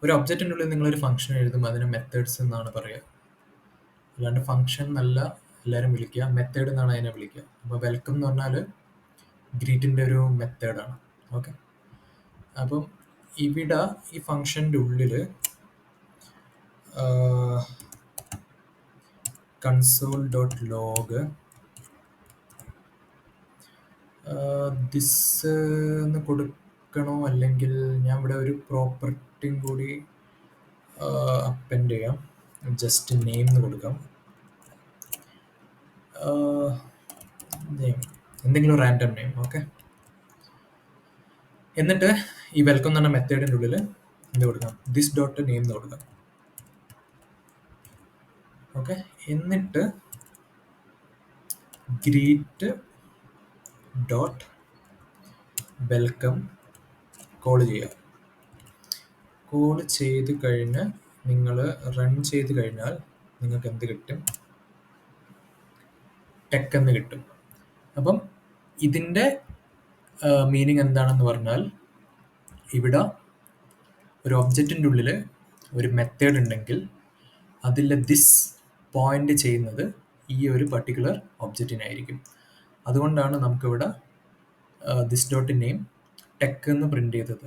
ഒരു ഒബ്ജക്റ്റിൻ്റെ ഉള്ളിൽ നിങ്ങളൊരു ഫംഗ്ഷൻ എഴുതുമ്പോൾ അതിന് മെത്തേഡ്സ് എന്നാണ് പറയുക. അല്ലാണ്ട് ഫംഗ്ഷൻ എന്നല്ല എല്ലാവരും വിളിക്കുക, മെത്തേഡ് എന്നാണ് അതിനെ വിളിക്കുക. അപ്പോൾ വെൽക്കം എന്ന് പറഞ്ഞാൽ ഗ്രീറ്റിൻ്റെ ഒരു മെത്തേഡാണ്. ഓക്കെ, അപ്പം ഇവിടെ ഈ ഫംഗ്ഷൻ്റെ ഉള്ളിൽ console.log ദിസ് എന്ന് കൊടുക്കണോ, അല്ലെങ്കിൽ ഞാൻ ഇവിടെ ഒരു പ്രോപ്പർട്ടിയും കൂടി അപ്പെൻഡ് ചെയ്യാം. ജസ്റ്റ് നെയിം എന്ന് കൊടുക്കാം, നെയിം എന്തെങ്കിലും റാൻഡം നെയിം. ഓക്കെ, എന്നിട്ട് ഈ വെൽക്കം എന്ന് പറഞ്ഞ മെത്തേഡിൻ്റെ ഉള്ളിൽ എന്ത് കൊടുക്കാം, ദിസ് ഡോട്ട് നെയിം എന്ന് കൊടുക്കാം. ഓക്കെ, എന്നിട്ട് ഗ്രീറ്റ് ഡോട്ട് വെൽക്കം കോൾ ചെയ്യുക. കോൾ ചെയ്ത് കഴിഞ്ഞ് നിങ്ങൾ റൺ ചെയ്ത് കഴിഞ്ഞാൽ നിങ്ങൾക്ക് എന്ത് കിട്ടും, ടെക് എന്ന് കിട്ടും. അപ്പം ഇതിൻ്റെ മീനിങ് എന്താണെന്ന് പറഞ്ഞാൽ, ഇവിടെ ഒരു ഒബ്ജക്റ്റിൻ്റെ ഉള്ളിൽ ഒരു മെത്തേഡ് ഉണ്ടെങ്കിൽ അതിൽ ദിസ് പോയിന്റ് ചെയ്യുന്നത് ഈ ഒരു പർട്ടിക്കുലർ ഒബ്ജക്റ്റിനായിരിക്കും. അതുകൊണ്ടാണ് നമുക്കിവിടെ ദിസ് ഡോട്ട് നെയിം ടെക് എന്ന് പ്രിന്റ് ചെയ്തത്.